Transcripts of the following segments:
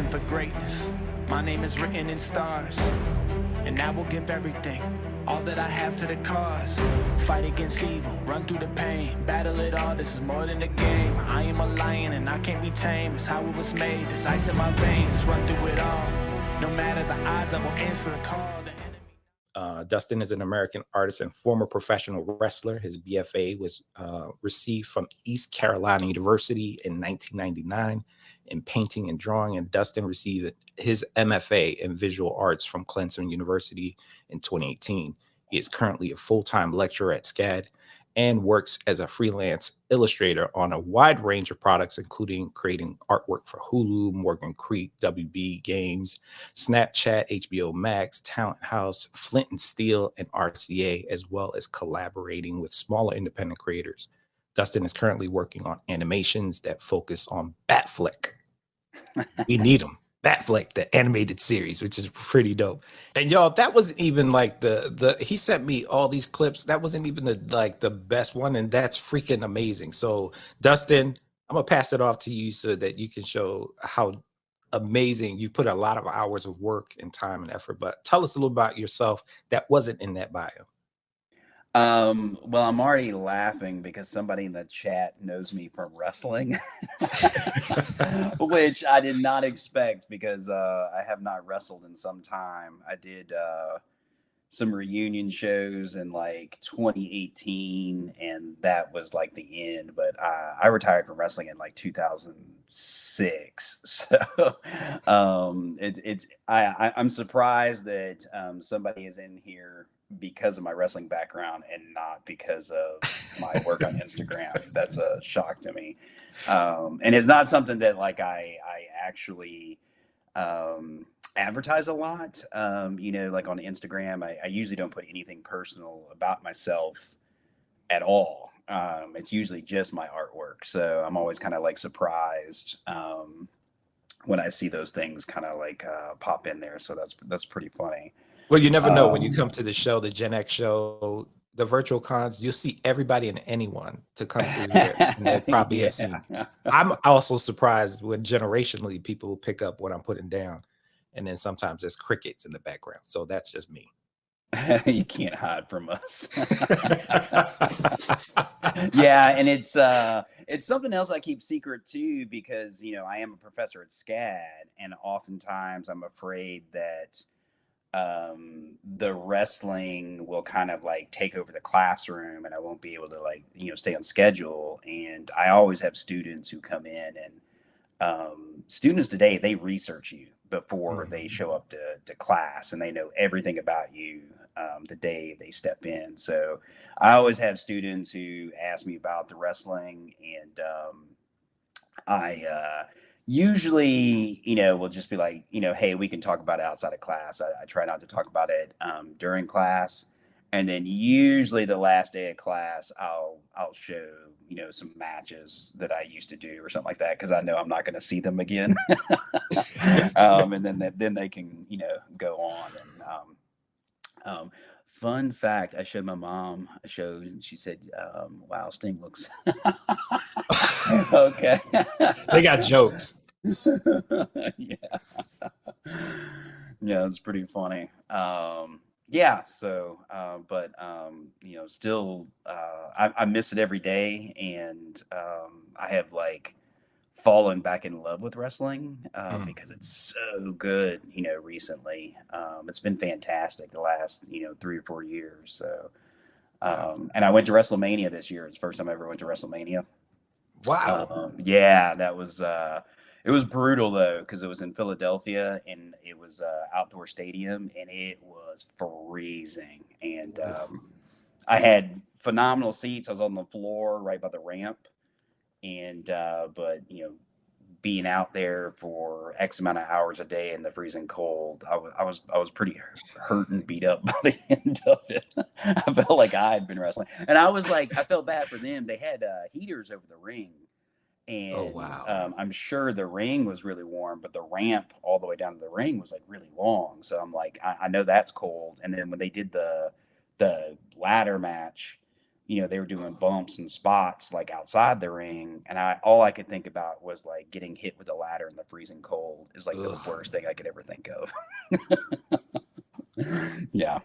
destined for greatness. My name is written in stars, and I will give everything, all that I have to the cause. Fight against evil, run through the pain, battle it all, this is more than a game. I am a lion and I can't be tamed, it's how it was made. This ice in my veins, run through it all. No matter the odds, I will answer a call. Dustin is an American artist and former professional wrestler. His BFA was received from East Carolina University in 1999 in painting and drawing, and Dustin received his MFA in visual arts from Clemson University in 2018. He is currently a full-time lecturer at SCAD and works as a freelance illustrator on a wide range of products, including creating artwork for Hulu, Morgan Creek, WB Games, Snapchat, HBO Max, Talent House, Flint and Steel, and RCA, as well as collaborating with smaller independent creators. Dustin is currently working on animations that focus on Batfleck. We need him. Batfleck, the animated series, which is pretty dope. And y'all, that wasn't even like the he sent me all these clips. That wasn't even the best one, and that's freaking amazing. So Dustin, I'm gonna pass it off to you so that you can show how amazing you put a lot of hours of work and time and effort. But tell us a little about yourself that wasn't in that bio. Well, I'm already laughing because somebody in the chat knows me from wrestling, which I did not expect because I have not wrestled in some time. I did some reunion shows in like 2018, and that was like the end. But I retired from wrestling in like 2006. So I'm surprised that somebody is in here because of my wrestling background and not because of my work on Instagram. That's a shock to me. And it's not something that like I actually advertise a lot. Like on Instagram, I usually don't put anything personal about myself at all. It's usually just my artwork. So I'm always kind of like surprised when I see those things kind of like pop in there. So that's pretty funny. Well, you never know when you come to the show, the Gen X show, the virtual cons, you'll see everybody and anyone to come through here. And they probably have seen. I'm also surprised when generationally people pick up what I'm putting down. And then sometimes there's crickets in the background. So that's just me. You can't hide from us. Yeah, and it's something else I keep secret too, because I am a professor at SCAD, and oftentimes I'm afraid that the wrestling will kind of like take over the classroom and I won't be able to like stay on schedule. And I always have students who come in, and students today, they research you before they show up to class, and they know everything about you the day they step in. So I always have students who ask me about the wrestling, and I usually, will just be like, hey, we can talk about it outside of class. I try not to talk about it during class. And then usually the last day of class, I'll show, some matches that I used to do or something like that, because I know I'm not going to see them again. And then they can, go on. And fun fact, I showed my mom a show, and she said, wow, Sting looks okay. They got jokes. Yeah. Yeah, it's pretty funny. Yeah, so but still I miss it every day, and I have like fallen back in love with wrestling because it's so good, recently. It's been fantastic the last 3 or 4 years. So and I went to WrestleMania this year. It's the first time I ever went to WrestleMania. Wow. Yeah, that was it was brutal though, because it was in Philadelphia, and it was outdoor stadium, and it was freezing. And I had phenomenal seats. I was on the floor right by the ramp, and but being out there for X amount of hours a day in the freezing cold, I was pretty hurt and beat up by the end of it. I felt like I had been wrestling, and I was like, I felt bad for them. They had heaters over the ring, and Oh, wow. I'm sure the ring was really warm, but the ramp all the way down to the ring was like really long. So I'm like, I know that's cold. And then when they did the ladder match, they were doing bumps and spots like outside the ring, and all I could think about was like getting hit with a ladder in the freezing cold is like the Ugh. worst thing I could ever think of. Yeah.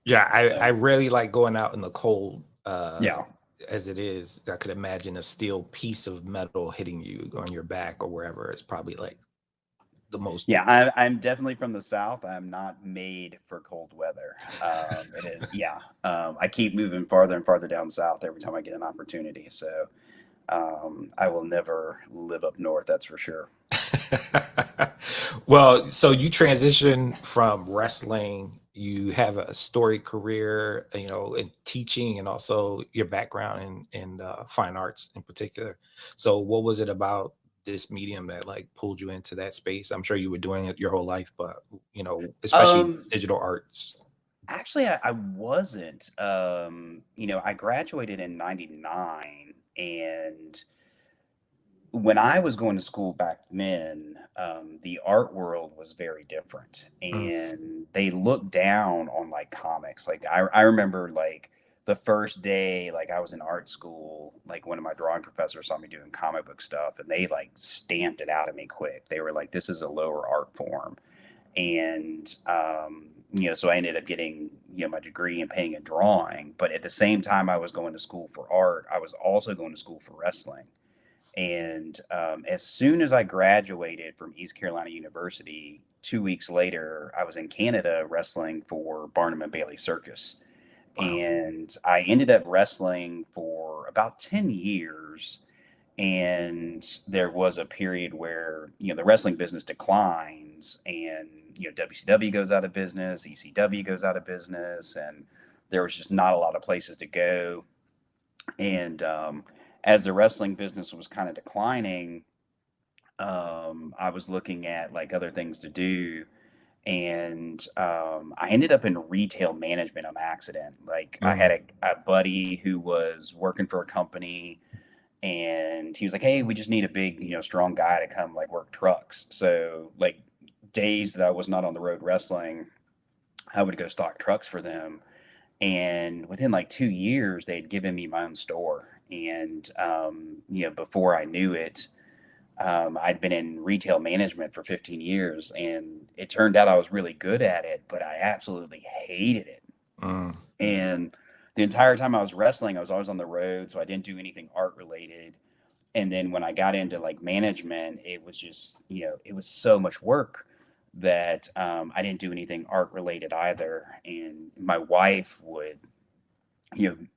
Yeah, I So really like going out in the cold. yeah. As it is, I could imagine a steel piece of metal hitting you on your back or wherever. It's probably like the most. Yeah, I'm definitely from the South. I'm not made for cold weather. It is, yeah. I keep moving farther and farther down south every time I get an opportunity. So I will never live up north, that's for sure. Well, so you transition from wrestling, you have a storied career, in teaching and also your background in fine arts in particular. So what was it about this medium that like pulled you into that space? I'm sure you were doing it your whole life, but especially Um, digital arts. Actually, I wasn't. I graduated in '99, and when I was going to school back then, the art world was very different, Mm, and they looked down on like comics. Like I remember like the first day, like I was in art school, like one of my drawing professors saw me doing comic book stuff, and they like stamped it out of me quick. They were like, "This is a lower art form," and so I ended up getting my degree in painting and drawing. But at the same time, I was going to school for art. I was also going to school for wrestling. And as soon as I graduated from East Carolina University, 2 weeks later, I was in Canada wrestling for Barnum and Bailey Circus. wow. And I ended up wrestling for about 10 years. And there was a period where, the wrestling business declines and, WCW goes out of business, ECW goes out of business, and there was just not a lot of places to go. And as the wrestling business was kind of declining, I was looking at like other things to do. And I ended up in retail management on accident. Like I had Mm, a buddy who was working for a company, and he was like, "Hey, we just need a big, strong guy to come like work trucks." So like days that I was not on the road wrestling, I would go stock trucks for them. And within like 2 years, they'd given me my own store. And before I knew it, I'd been in retail management for 15 years, and it turned out I was really good at it, but I absolutely hated it. mm. And the entire time I was wrestling, I was always on the road, so I didn't do anything art related. And then when I got into like management, it was just, it was so much work that I didn't do anything art related either. And my wife would, you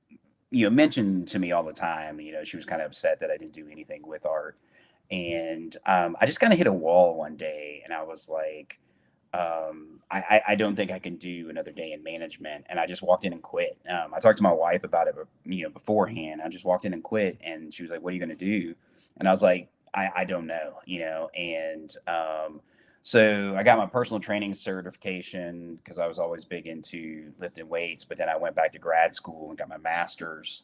know, mention to me all the time, she was kind of upset that I didn't do anything with art. And I just kind of hit a wall one day, and I was like, I don't think I can do another day in management. And I just walked in and quit. I talked to my wife about it, beforehand. I just walked in and quit, and she was like, "What are you going to do?" And I was like, I don't know, And so I got my personal training certification because I was always big into lifting weights. But then I went back to grad school and got my master's.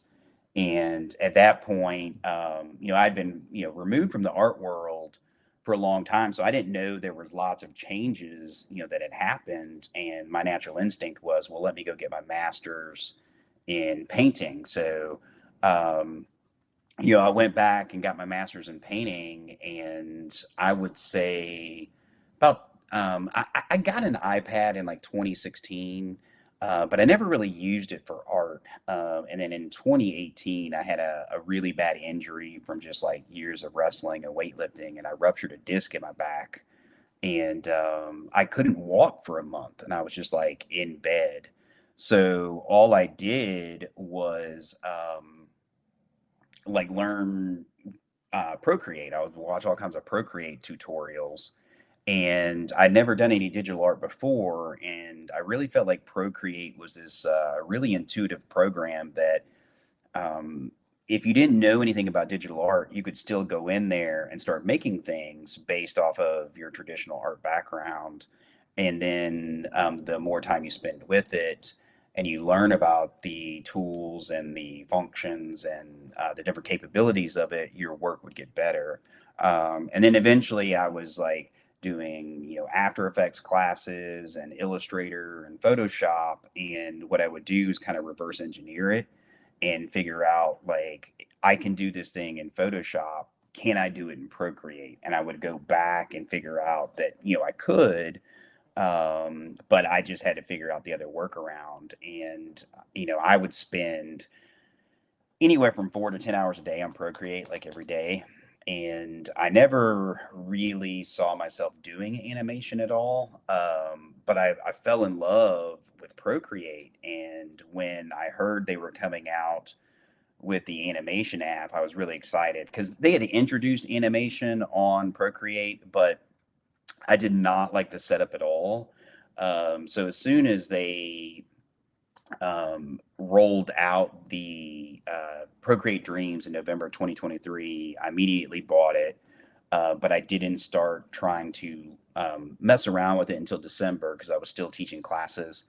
And at that point, I'd been, removed from the art world for a long time. So I didn't know there was lots of changes, that had happened. And my natural instinct was, well, let me go get my master's in painting. So, um, I went back and got my master's in painting, and I would say about I got an iPad in like 2016, but I never really used it for art. And then in 2018, I had a really bad injury from just like years of wrestling and weightlifting, and I ruptured a disc in my back, and I couldn't walk for a month, and I was just like in bed. So all I did was like learn Procreate. I would watch all kinds of Procreate tutorials, and I'd never done any digital art before. And I really felt like Procreate was this really intuitive program that, um, if you didn't know anything about digital art, you could still go in there and start making things based off of your traditional art background. And then the more time you spend with it, and you learn about the tools and the functions and the different capabilities of it, your work would get better. And then eventually I was like doing, After Effects classes and Illustrator and Photoshop. And what I would do is kind of reverse engineer it. and figure out like I can do this thing in Photoshop. Can I do it in Procreate? And I would go back and figure out that, I could, but I just had to figure out the other workaround. And, I would spend anywhere from 4 to 10 hours a day on Procreate, like every day. And I never really saw myself doing animation at all. But I fell in love with Procreate. And when I heard they were coming out with the animation app, I was really excited because they had introduced animation on Procreate, but I did not like the setup at all. So as soon as they rolled out the Procreate Dreams in November 2023, I immediately bought it, but I didn't start trying to mess around with it until December because I was still teaching classes.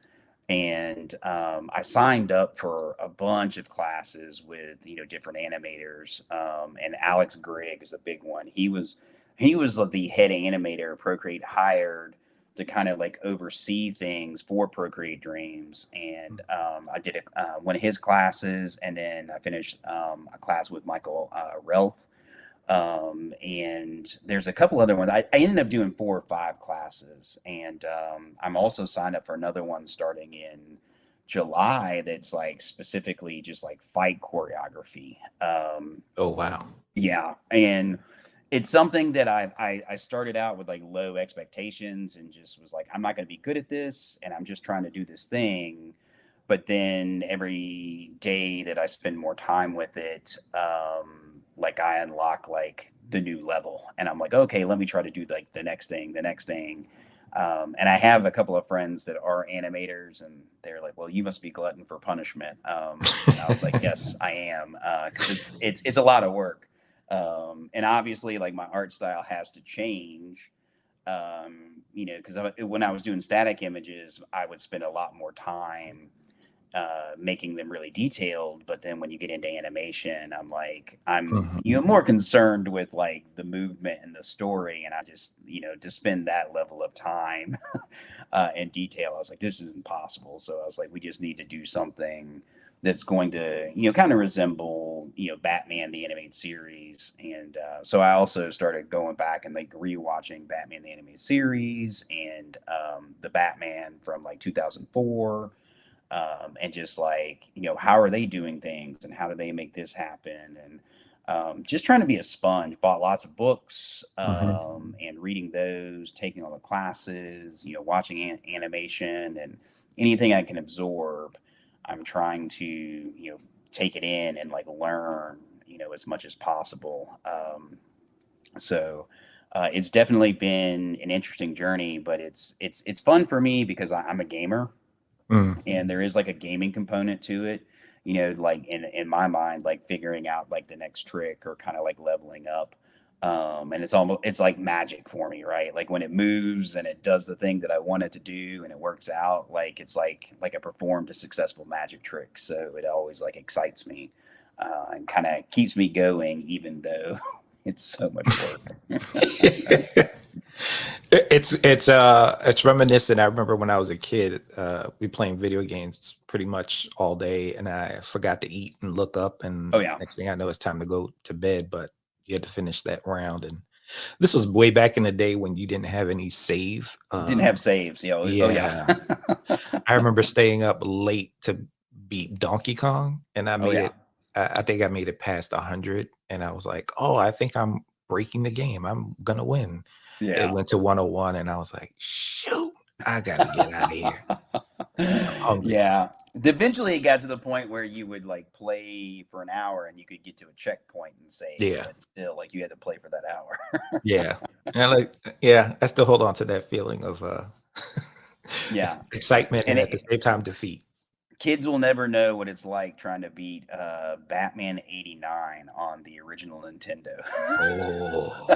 And I signed up for a bunch of classes with different animators, and Alex Grigg is a big one. He was the head animator Procreate hired to kind of like oversee things for Procreate Dreams. And I did one of his classes, and then I finished a class with Michael Relf. And there's a couple other ones. I ended up doing 4 or 5 classes, and I'm also signed up for another one starting in July that's like specifically just like fight choreography. Oh, wow. Yeah, and it's something that I started out with like low expectations and just was like, I'm not going to be good at this, and I'm just trying to do this thing. But then every day that I spend more time with it, like I unlock like the new level, and I'm like, okay, let me try to do like the next thing, the next thing. And I have a couple of friends that are animators, and they're like, "Well, you must be glutton for punishment." And I was like, "Yes, I am," because it's a lot of work. And obviously, like my art style has to change. Because when I was doing static images, I would spend a lot more time making them really detailed. But then when you get into animation, I'm Mhm. more concerned with like the movement and the story, and I just to spend that level of time and detail, I was like, this isn't possible. So I was like, we just need to do something that's going to kind of resemble Batman the animated series. And so I also started going back and like rewatching Batman the animated series and the Batman from like 2004, and just like how are they doing things and how do they make this happen. And just trying to be a sponge. Bought lots of books, Mhm. and reading those, taking all the classes, watching animation, and anything I can absorb. I'm trying to take it in and like learn as much as possible. So it's definitely been an interesting journey, but it's fun for me because I'm a gamer, Mm. and there is like a gaming component to it, like in my mind, like figuring out like the next trick or kind of like leveling up. And it's like magic for me, right? Like when it moves and it does the thing that I want it to do and it works out, like it's like I performed a successful magic trick. So it always like excites me, and kind of keeps me going even though it's so much work. It's reminiscent. I remember when I was a kid, we playing video games pretty much all day, and I forgot to eat and look up, and Oh yeah. next thing I know, it's time to go to bed. But you had to finish that round, and this was way back in the day when you didn't have any save. Didn't have saves. Oh yeah. Yeah, I remember staying up late to beat Donkey Kong, and I Oh made yeah. it. I think I made it past 100, and I was like, "Oh, I think I'm breaking the game. I'm gonna win." It Yeah. went to 101, and I was like, "Shoot, I gotta get out of here. I'm hungry." Yeah. Eventually, it got to the point where you would like play for an hour and you could get to a checkpoint and save, Yeah, but still, like you had to play for that hour. yeah, and yeah, I still hold on to that feeling of Yeah. excitement And and at the same time defeat. kids will never know what it's like trying to beat Batman '89 on the original Nintendo. Oh,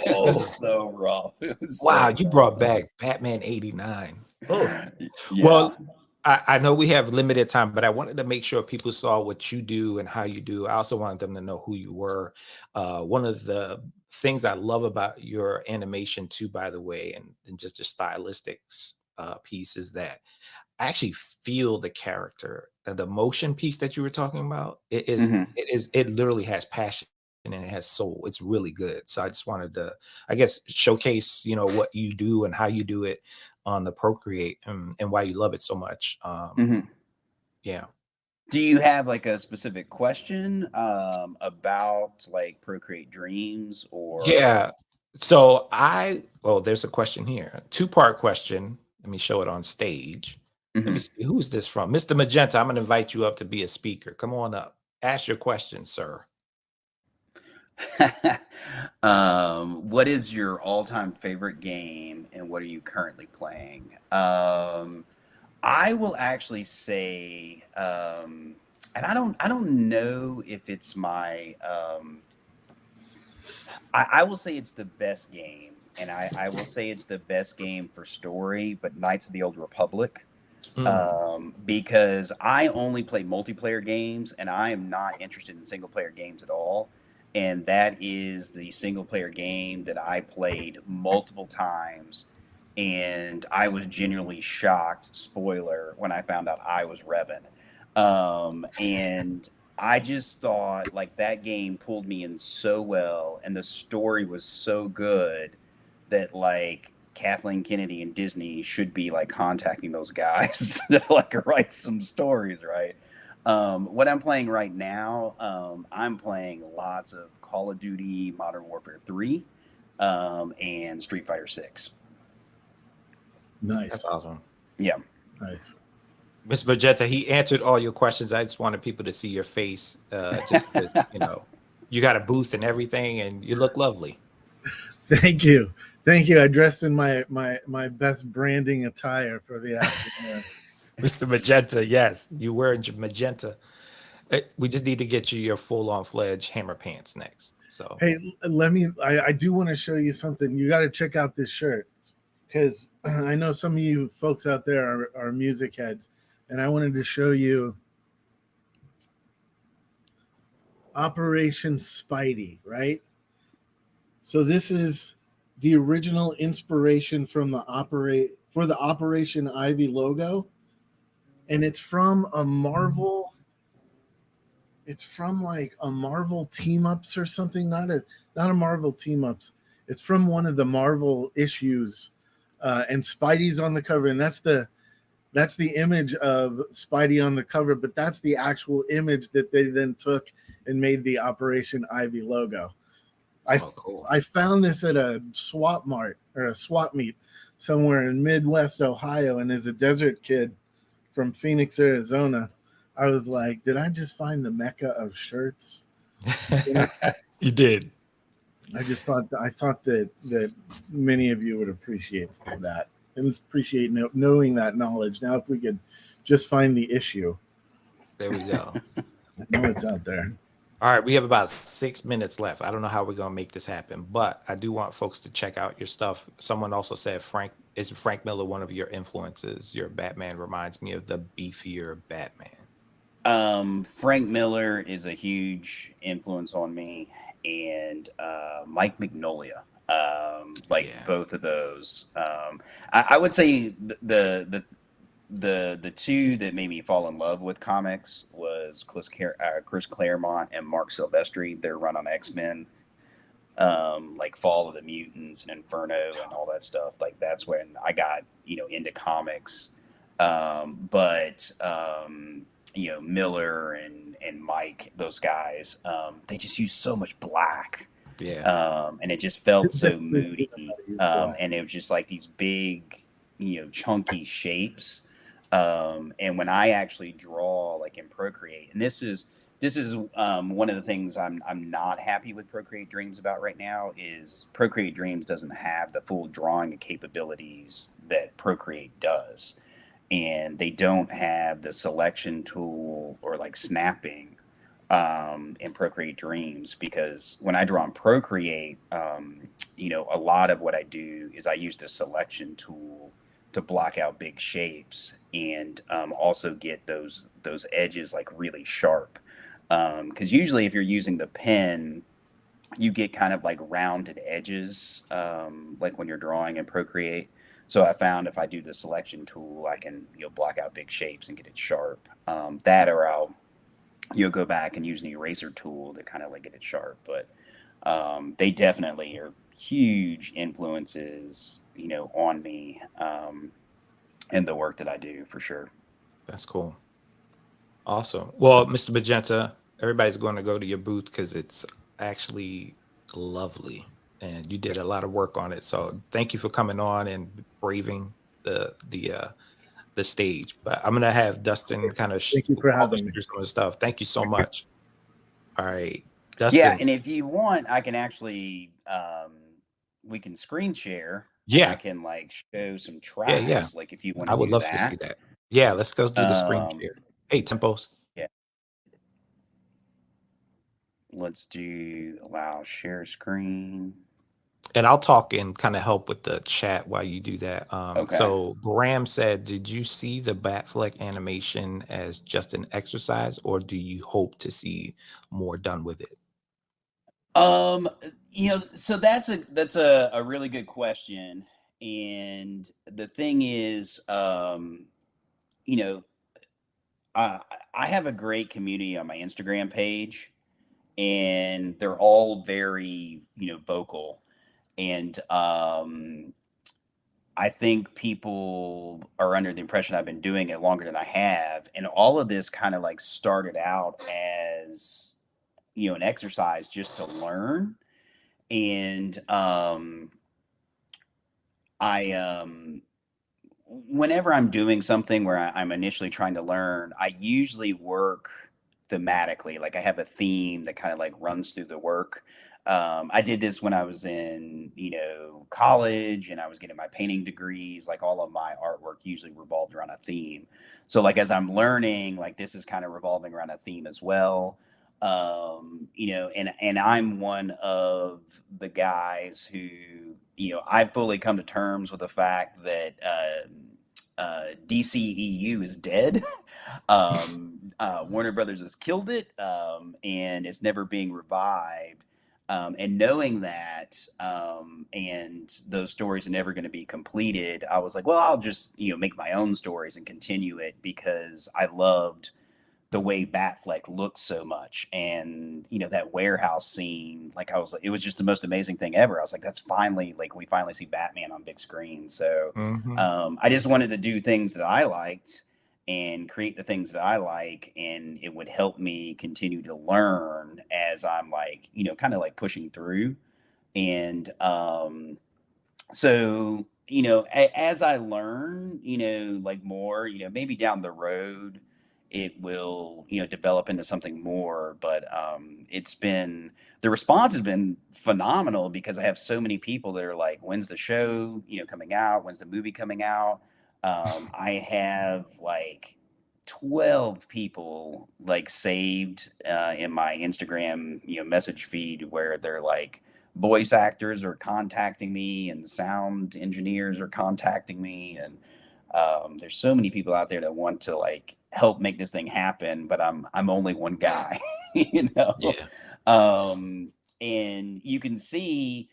It was oh, so rough. It was wow! so You brought back Batman '89. Oh, rough. Yeah. well, I know we have limited time, but I wanted to make sure people saw what you do and how you do. I also wanted them to know who you were. One of the things I love about your animation too, by the way, and just the stylistics piece is that I actually feel the character the motion piece that you were talking about, Mhm. it literally has passion and it has soul. It's really good. So I just wanted to, I guess, showcase, what you do and how you do it on the Procreate, and why you love it so much. Mhm. Yeah. Do you have like a specific question about like Procreate Dreams or? Yeah. So there's a question here. Two-part question. Let me show it on stage. Let me Mhm. see, who's this from? Mr. Magenta, I'm gonna invite you up to be a speaker. Come on up. Ask your question, sir. What is your all-time favorite game and what are you currently playing? I will actually say, and I don't know if it's my, I will say it's the best game, and I will say it's the best game for story, but Knights of the Old Republic, Mm. because I only play multiplayer games, and I am not interested in single player games at all. And that is the single player game that I played multiple times, and I was genuinely shocked. Spoiler: when I found out I was Revan, and I just thought like that game pulled me in so well, and the story was so good that like Kathleen Kennedy and Disney should be like contacting those guys to like write some stories, right? What I'm playing right now, I'm playing lots of Call of Duty, Modern Warfare 3, and Street Fighter 6. That's Nice. awesome. Yeah. Nice. Mr. Magenta, he answered all your questions. I just wanted people to see your face, just because, you got a booth and everything, and you look lovely. Thank you. Thank you. I dressed in my best branding attire for the afternoon. Mr. Magenta, yes, you wearing magenta. We just need to get you your full-on fledged hammer pants next. So Hey, I do want to show you something. You got to check out this shirt because I know some of you folks out there are music heads, and I wanted to show you Operation Spidey, right? So this is the original inspiration from the Operation Ivy logo, and it's from a Marvel. It's from like a Marvel team ups or something. Not a Marvel team ups. It's from one of the Marvel issues, and Spidey's on the cover, and that's the image of Spidey on the cover. But that's the actual image that they then took and made the Operation Ivy logo. cool. I found this at a swap mart or a swap meet somewhere in Midwest Ohio, and as a desert kid from Phoenix, Arizona, I was like, did I just find the mecca of shirts? You know, You did. I thought that many of you would appreciate that and appreciate knowing that knowledge. Now, if we could just find the issue, There we go. I know it's out there. All right, we have about 6 minutes left. I don't know how we're gonna make this happen, but I do want folks to check out your stuff. Someone also said Frank Miller one of your influences? Your Batman reminds me of the beefier Batman. Frank Miller is a huge influence on me, and Mike Mignola. Like Yeah. both of those. I would say the two that made me fall in love with comics was Chris Claremont and Mark Silvestri. Their run on X-Men, like Fall of the Mutants and Inferno and all that stuff. Like that's when I got into comics. But Miller and Mike, those guys, they just use so much black, Yeah. and it just felt so Typically, moody. black. And it was just like these big, chunky shapes. And when I actually draw, like in Procreate, and this is one of the things I'm not happy with Procreate Dreams about right now is Procreate Dreams doesn't have the full drawing capabilities that Procreate does, and they don't have the selection tool or like snapping in Procreate Dreams, because when I draw in Procreate, a lot of what I do is I use the selection tool to block out big shapes and also get those edges like really sharp. Because usually if you're using the pen, you get kind of like rounded edges, like when you're drawing in Procreate. So I found if I do the selection tool, I can block out big shapes and get it sharp. That or I'll go back and use an eraser tool to kind of like get it sharp. But they definitely are huge influences, on me and the work that I do for sure. That's cool. Awesome. Well, Mr. Magenta, everybody's going to go to your booth because it's actually lovely, and you did a lot of work on it. So thank you for coming on and braving the stage. But I'm gonna have Dustin kind of Thank you for walk us having me. through some of the stuff. Thank you so much. All right, Yeah, Dustin. and if you want, I can actually we can screen share and I Yeah, can like show some yeah. tracks, like if you want I to would do love to see that. that. Yeah, let's go do the screen Um, share. Hey, Tempos. yeah, let's do allow share screen. And I'll talk and kind of help with the chat while you do that. Okay. So Graham said, did you see the Batfleck animation as just an exercise, or do you hope to see more done with it? Um, so that's a really good question. And the thing is, you know, I I have a great community on my Instagram page, and they're all very, vocal. And I think people are under the impression I've been doing it longer than I have. And all of this kind of like started out as, an exercise just to learn. And I whenever I'm doing something where I'm initially trying to learn, I usually work thematically. Like I have a theme that kind of like runs through the work. I did this when I was in, college and I was getting my painting degrees. Like all of my artwork usually revolved around a theme. So like as I'm learning, like this is kind of revolving around a theme as well. And I'm one of the guys who, I fully come to terms with the fact that DCEU is dead. Warner Brothers has killed it, and it's never being revived. And knowing that, and those stories are never going to be completed, I was like, well, I'll just make my own stories and continue it because I loved the way Batfleck looked so much. And, that warehouse scene, like I was like, it was just the most amazing thing ever. I was like, that's finally like we finally see Batman on big screen. So Hmm. I just wanted to do things that I liked and create the things that I like, and it would help me continue to learn as I'm like, kind of like pushing through. And so as I learn, like more, maybe down the road it will develop into something more. But it's been the response has been phenomenal because I have so many people that are like, when's the show coming out, when's the movie coming out? I have like 12 people like saved in my Instagram message feed where they're like, voice actors are contacting me and sound engineers are contacting me. And there's so many people out there that want to like help make this thing happen, but I'm only one guy. you know Yeah. um and you can see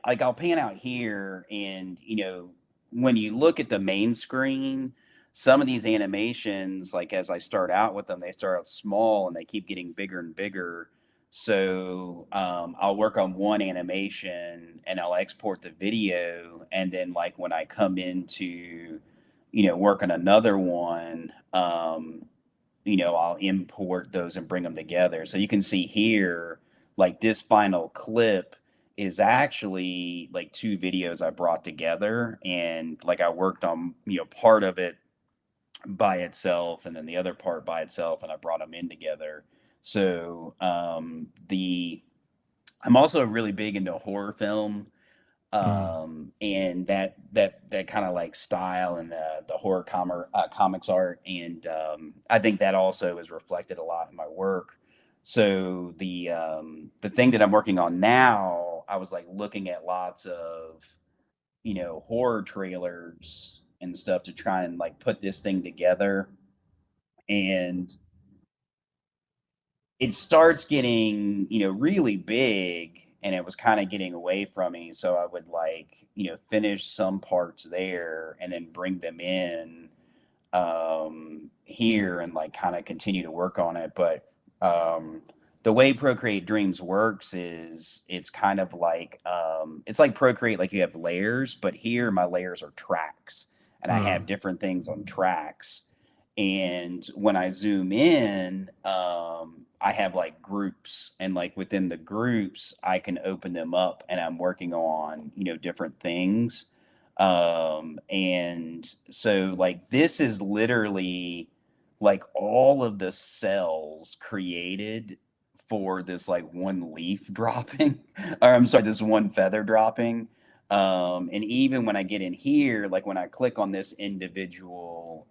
like I'll pan out here, and when you look at the main screen, some of these animations, like as I start out with them, they start out small and they keep getting bigger and bigger. So I'll work on one animation and I'll export the video, and then like when I come into work on another one, I'll import those and bring them together. So you can see here, like this final clip is actually like two videos I brought together, and like I worked on part of it by itself and then the other part by itself, and I brought them in together. So the I'm also really big into horror film, Mm. and that kind of like style and the horror comics art, and I think that also is reflected a lot in my work. So the thing that I'm working on now, I was like looking at lots of horror trailers and stuff to try and like put this thing together, and it starts getting really big, and it was kind of getting away from me. So I would like, finish some parts there and then bring them in here and like kind of continue to work on it. But the way Procreate Dreams works is it's kind of like it's like Procreate, like you have layers, but here my layers are tracks, and I have different things on tracks. And when I zoom in, I have like groups, and like within the groups, I can open them up, and I'm working on different things. And so like this is literally like all of the cells created for this like one leaf dropping, or I'm sorry, this one feather dropping. And even when I get in here, like when I click on this individual,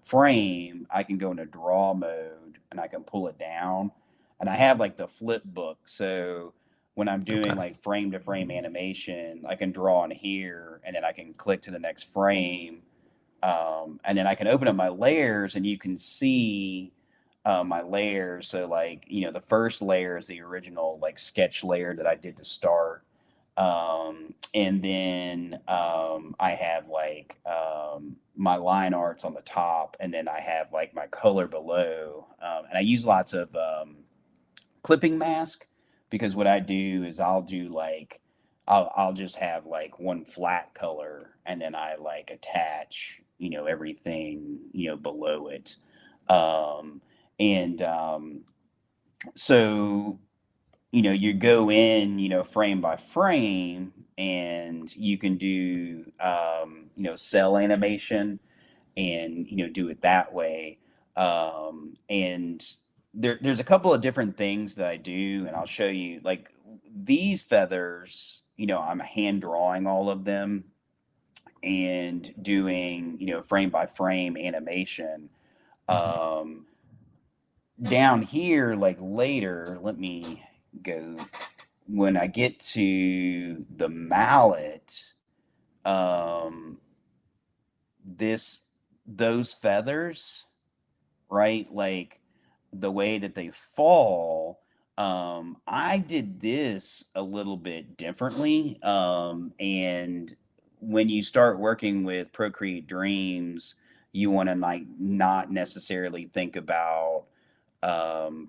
frame, I can go into draw mode and I can pull it down. And I have like the flip book. So when I'm doing Okay. like frame to frame animation, I can draw in here and then I can click to the next frame. And then I can open up my layers and you can see my layers. So like, the first layer is the original like sketch layer that I did to start. And then I have like my line arts on the top, and then I have like my color below. And I use lots of clipping mask, because what I do is I'll do like I'll just have like one flat color, and then I like attach everything below it. And so you go in, frame by frame, and you can do, cell animation, and, do it that way. And there's a couple of different things that I do, and I'll show you. Like these feathers, I'm hand drawing all of them and doing, frame by frame animation. Mhm. Um, Down here, like later, let me go. When I get to the mallet, um, this those feathers, right? Like the way that they fall, I did this a little bit differently. And when you start working with Procreate Dreams, you want to like not necessarily think about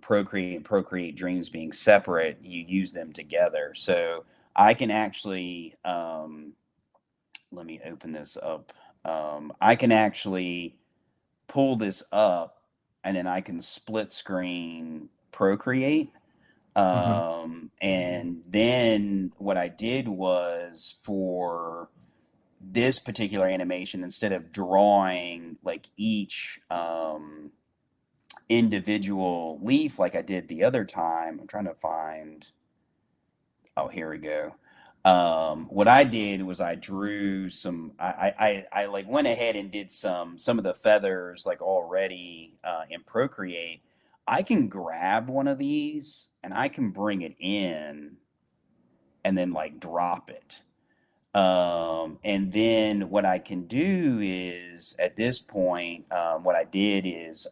Procreate and Procreate Dreams being separate. You use them together. So I can actually let me open this up. I can actually pull this up, and then I can split screen Procreate. Mhm. And then what I did was, for this particular animation, instead of drawing like each individual leaf like I did the other time, I'm trying to find. Oh, here we go. What I did was I drew some. I like went ahead and did some of the feathers like already in Procreate. I can grab one of these and I can bring it in and then like drop it. And then what I can do is, at this point, what I did is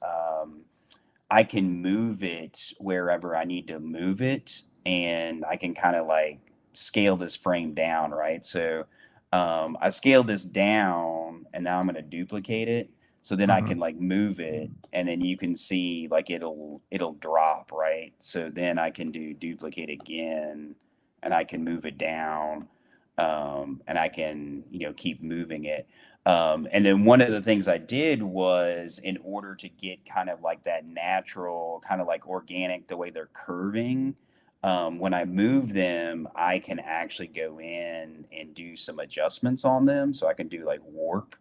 I can move it wherever I need to move it, and I can kind of like scale this frame down, right? So I scaled this down, and now I'm going to duplicate it. So then I Mhm. can like move it, and then you can see like it'll drop, right? So then I can do duplicate again, and I can move it down, and I can keep moving it. And then one of the things I did was, in order to get kind of like that natural, kind of like organic, the way they're curving, when I move them, I can actually go in and do some adjustments on them. So I can do like warp,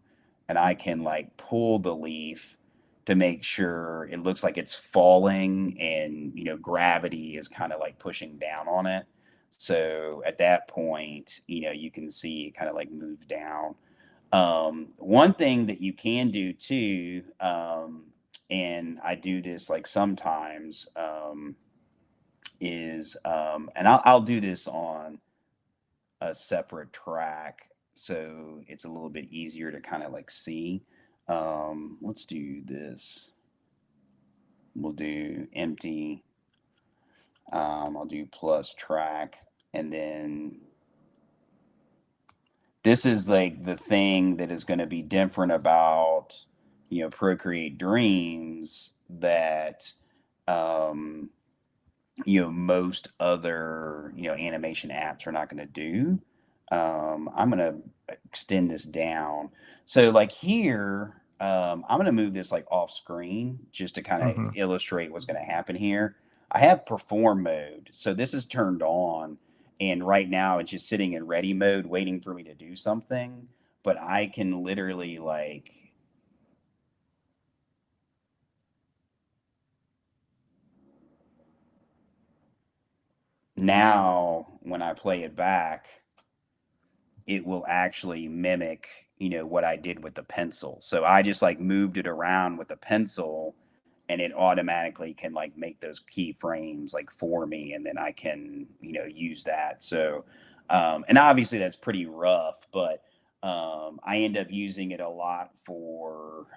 and I can like pull the leaf to make sure it looks like it's falling, and, gravity is kind of like pushing down on it. So at that point, you can see it kind of like move down. One thing that you can do too, and I do this like sometimes, is, and I'll do this on a separate track, so it's a little bit easier to kind of like see. Let's do this. We'll do empty. I'll do plus track, and then this is like the thing that is going to be different about, Procreate Dreams that, um, most other, animation apps are not going to do. I'm going to extend this down. So like here, I'm going to move this like off screen just to kind of Hmm. illustrate what's going to happen here. I have perform mode. So this is turned on, and right now it's just sitting in ready mode waiting for me to do something. But I can literally like now when I play it back, it will actually mimic, what I did with the pencil. So I just like moved it around with the pencil, and it automatically can like make those keyframes like for me, and then I can, use that. So and obviously that's pretty rough, but I end up using it a lot for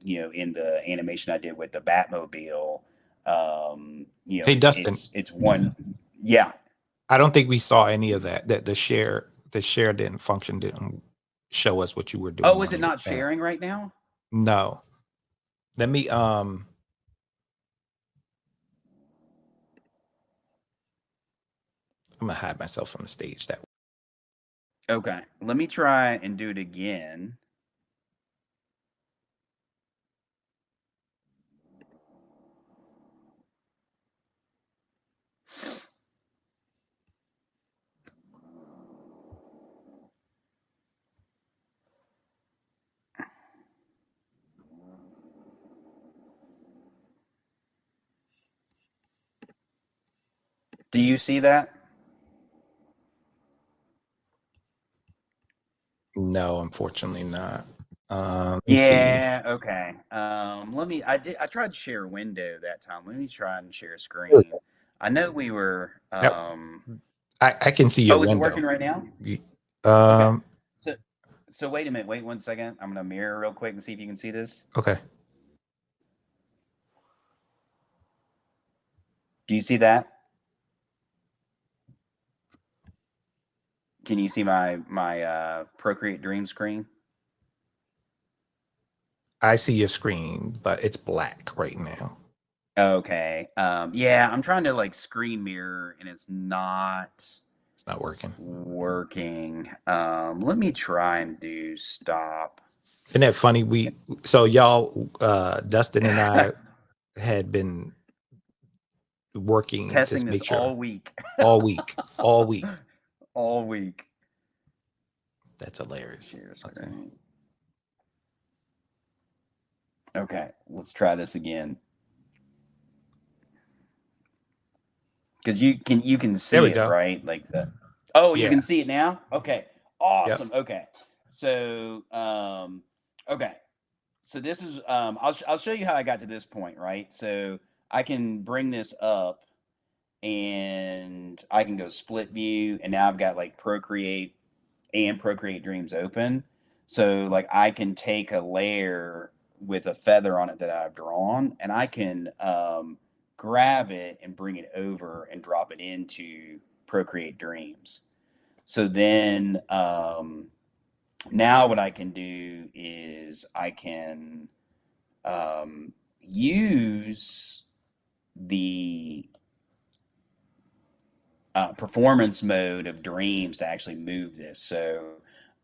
in the animation I did with the Batmobile. Hey, Dustin, It's one. Yeah. I don't think we saw any of that. That the share didn't function, didn't show us what you were doing Oh, is on it your not app. sharing right now? No. Let me I'm gonna hide myself from the stage that way. Okay, let me try and do it again. Do you see that? No, unfortunately not. Let me see. Yeah, okay. I tried share window that time. Let me try and share There we screen. I know we were go. Yep. I can see your oh, is it working window. right now? You- Okay. Um So wait a minute, wait 1 second. I'm gonna mirror real quick and see if you can see this. okay. Do you see that? Can you see my Procreate Dream screen? I see your screen, but it's black right now. Okay. Yeah, I'm trying to like screen mirror and it's not It's not working. working. Let me try and do stop. Isn't that funny? So y'all Dustin and I had been working to Testing this make sure all week. all week. All week. All week. That's hilarious. Share Okay. screen. Okay, let's try this again. Because you can There see we it, go. right? Like the oh, you Yeah. can see it now? Okay. Yep. Awesome. Okay. So okay. So this is I'll show you how I got to this point, right? So I can bring this up and I can go split view, and now I've got like Procreate and Procreate Dreams open. So like I can take a layer with a feather on it that I've drawn, and I can grab it and bring it over and drop it into Procreate Dreams. So then now what I can do is I can use the performance mode of Dreams to actually move this. So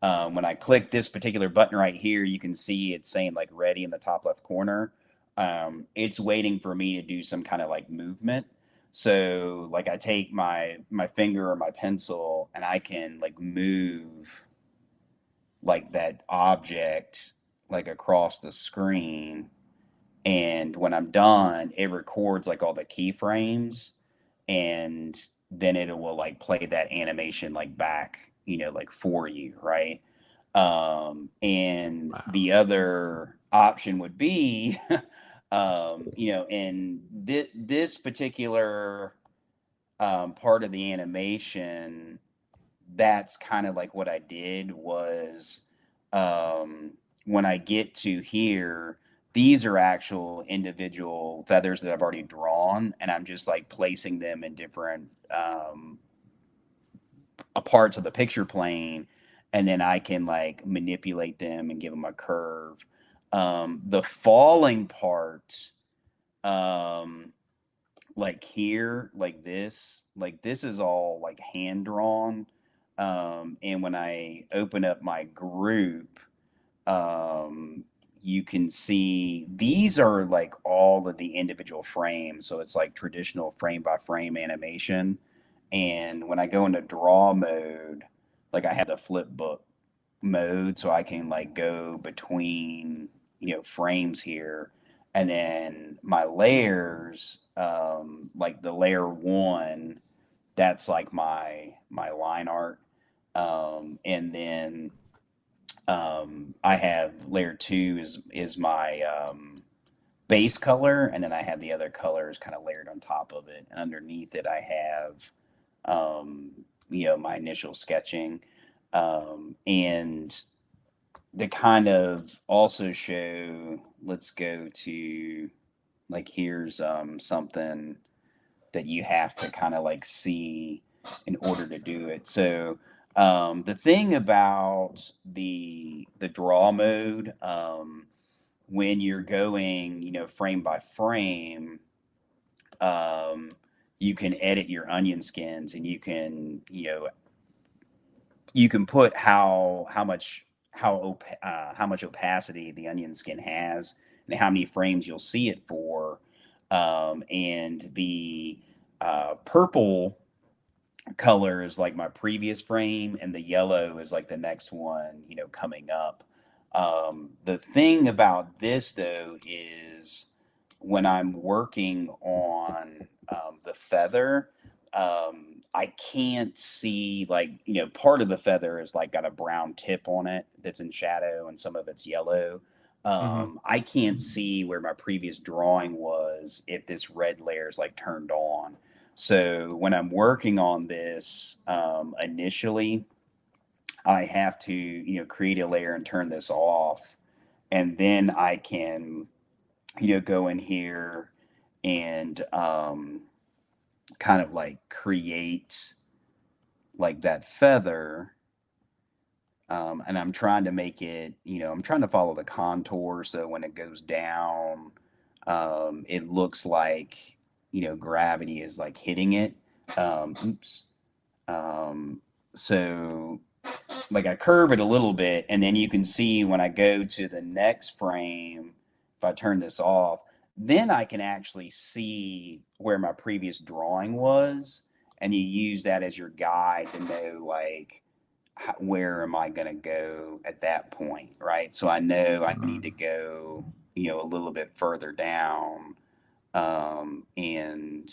when I click this particular button right here, you can see it's saying like ready in the top left corner. It's waiting for me to do some kind of like movement. So like I take my finger or my pencil and I can like move like that object like across the screen. And when I'm done, it records like all the keyframes, and then it will like play that animation like back, like for you, right? And Wow. the other option would be, That's cool. in this particular part of the animation, that's kind of like what I did was, when I get to here, these are actual individual feathers that I've already drawn, and I'm just like placing them in different parts of the picture plane, and then I can like manipulate them and give them a curve. The falling part, um, like here, like this is all like hand drawn. And when I open up my group, um, you can see these are like all of the individual frames. So it's like traditional frame by frame animation. And when I go into draw mode, like I have the flip book mode, so I can like go between, frames here. And then my layers, like the layer one, that's like my line art. And then I have layer two is my base color, and then I have the other colors kind of layered on top of it. And underneath it, I have my initial sketching, and to kind of also show. Let's go to like here's something that you have to kind of like see in order to do it. So the thing about the draw mode, when you're going, frame by frame, you can edit your onion skins, and you can put how much opacity the onion skin has, and how many frames you'll see it for. And the purple color is like my previous frame, and the yellow is like the next one, coming up. The thing about this though is when I'm working on the feather, I can't see, like, part of the feather is like got a brown tip on it that's in shadow, and some of it's yellow. Mm-hmm. I can't see where my previous drawing was if this red layer is like turned on. So when I'm working on this, initially, I have to, create a layer and turn this off. And then I can, go in here and kind of like create like that feather. And I'm trying to make it, I'm trying to follow the contour. So when it goes down, it looks like, gravity is like hitting it. Oops. Um, so like I curve it a little bit, and then you can see when I go to the next frame, if I turn this off, then I can actually see where my previous drawing was, and you use that as your guide to know like where am I going to go at that point, right? So I know I need to go, a little bit further down, and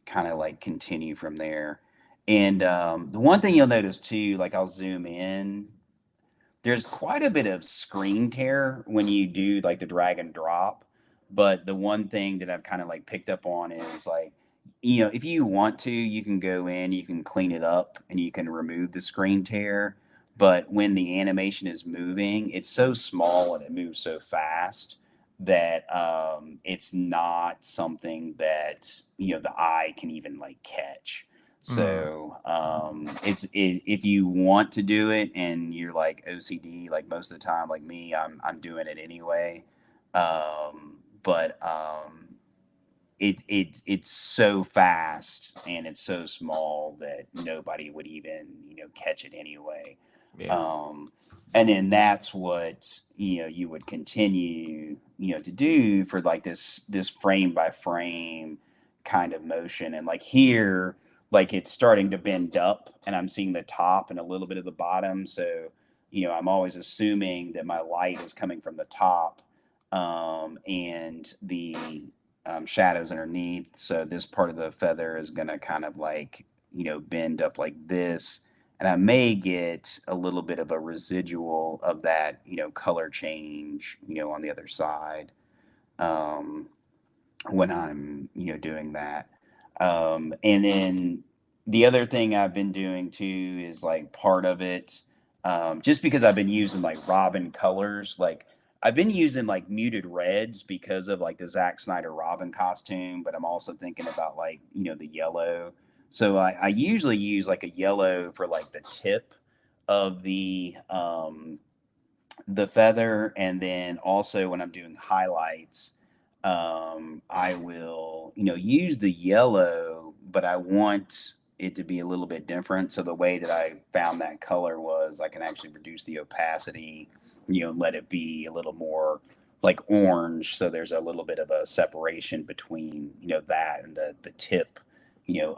kind of like continue from there. And the one thing you'll notice too, like I'll zoom in, there's quite a bit of screen tear when you do like the drag and drop. But the one thing that I've kind of like picked up on is like, if you want to, you can go in, you can clean it up, and you can remove the screen tear. But when the animation is moving, it's so small and it moves so fast that it's not something that the eye can even like catch. Mm. So if you want to do it and you're like OCD, like most of the time, like me, I'm doing it anyway. But it's so fast and it's so small that nobody would even catch it anyway. Yeah. And then that's what you would continue to do for like this frame by frame kind of motion. And like here, like it's starting to bend up, and I'm seeing the top and a little bit of the bottom. So I'm always assuming that my light is coming from the top, and the shadows underneath. So this part of the feather is going to kind of like, bend up like this. And I may get a little bit of a residual of that, color change, on the other side, um, when I'm, doing that. And then the other thing I've been doing too is like part of it, just because I've been using like Robin colors, like I've been using like muted reds because of like the Zack Snyder Robin costume, but I'm also thinking about like, the yellow. So I usually use like a yellow for like the tip of the feather, and then also when I'm doing highlights, I will, use the yellow, but I want it to be a little bit different. So the way that I found that color was I can actually reduce the opacity, let it be a little more like orange. So there's a little bit of a separation between, that and the tip,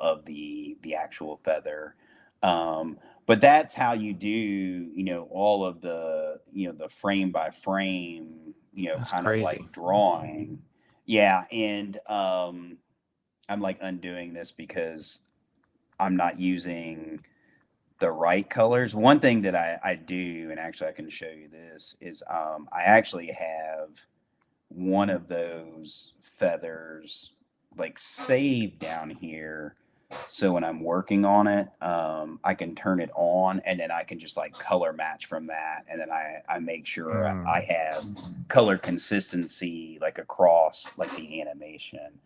of the actual feather. Um, but that's how you do, all of the frame by frame, That's kind of crazy. like drawing. Yeah. And I'm like undoing this because I'm not using the right colors. One thing that I do, and actually I can show you this, is I actually have one of those feathers like saved down here. So when I'm working on it, I can turn it on, and then I can just like color match from that. And then I make sure I Mm, have color consistency like across like the animation,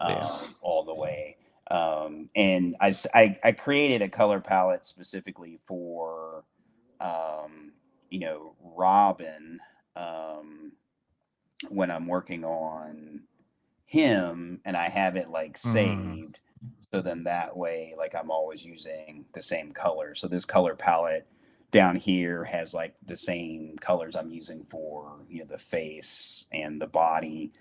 yeah. all the way. And I created a color palette specifically for, Robin, um, when I'm working on him, and I have it like Mm, saved. So then that way, like I'm always using the same color. So this color palette down here has like the same colors I'm using for, the face and the body,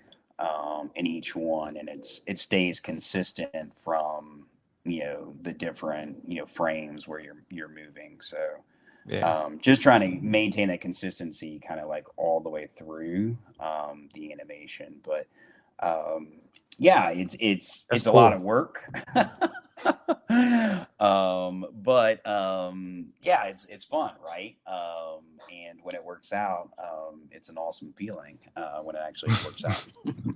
in each one. And it stays consistent from, the different, frames where you're moving. So, yeah. just trying to maintain that consistency kind of like all the way through, the animation. But yeah, That's it's a lot of cool. work. But yeah, it's fun, right? And when it works out, it's an awesome feeling, when it actually works out.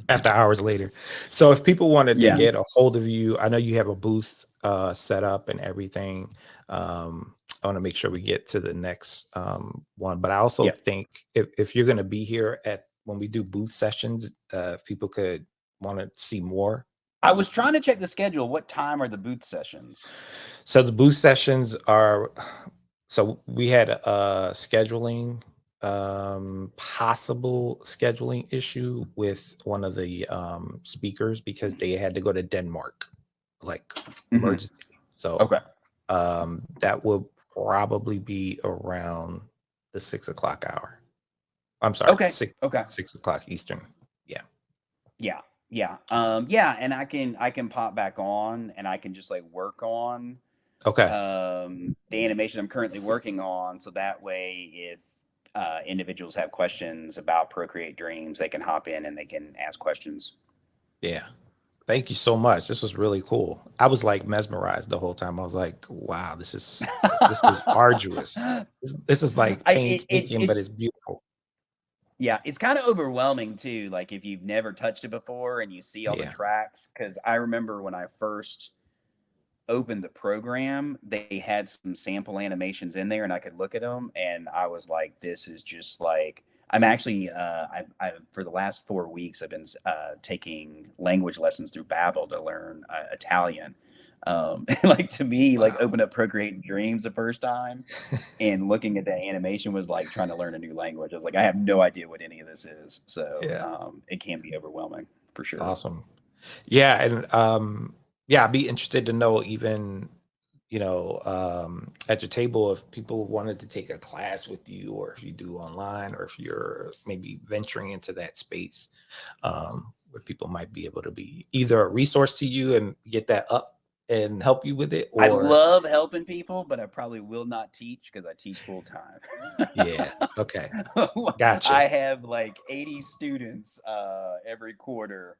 After hours later. So if people wanted to Yeah. get a hold of you, I know you have a booth set up and everything. I want to make sure we get to the next one, but I also Yeah. think if you're going to be here at when we do booth sessions, if people could want to see more. I was trying to check the schedule. What time are the booth sessions? So the booth sessions are, so we had a scheduling, possible scheduling issue with one of the speakers because they had to go to Denmark, like Hmm. emergency. So Okay. that will probably be around the 6 o'clock hour. I'm sorry, Okay. six Okay. 6 o'clock Eastern. Yeah. Yeah, yeah, yeah, and I can pop back on, and I can just like work on, Okay. the animation I'm currently working on, so that way if individuals have questions about Procreate Dreams, they can hop in and they can ask questions. Yeah. Thank you so much. This was really cool. I was like mesmerized the whole time. I was like, wow, this is arduous. This is like It's painstaking, but it's it's beautiful. yeah, it's kind of overwhelming too. Like if you've never touched it before and you see all the Yeah. tracks, because I remember when I first opened the program, they had some sample animations in there, and I could look at them, and I was like, "This is just like." I'm actually, I for the last 4 weeks, I've been taking language lessons through Babbel to learn Italian. Like to me, like Wow. open up Procreate Dreams the first time, and looking at that animation was like trying to learn a new language. I was like, I have no idea what any of this is, so Yeah. it can be overwhelming for sure. Awesome. Yeah. And yeah, I'd be interested to know even, at your table if people wanted to take a class with you or if you do online or if you're maybe venturing into that space, where people might be able to be either a resource to you and get that up and help you with it I or love helping people, but I probably will not teach because I teach full time. yeah. Okay. Gotcha. I have like 80 students every quarter.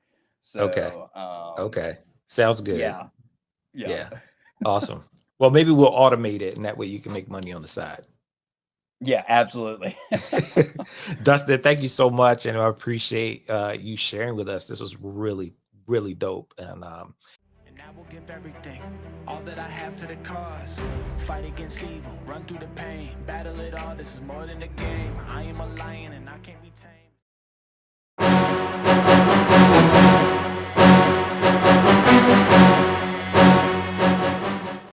Okay. So Okay. Sounds good. yeah, yeah. Yeah. Awesome. Well, maybe we'll automate it and that way you can make money on the side. Yeah, absolutely. Dustin, thank you so much. And I appreciate you sharing with us. This was really, really dope. And And now we'll give everything, all that I have to the cause. Fight against evil, run through the pain, battle it all, this is more than a game. I am a lion and I can't be tamed.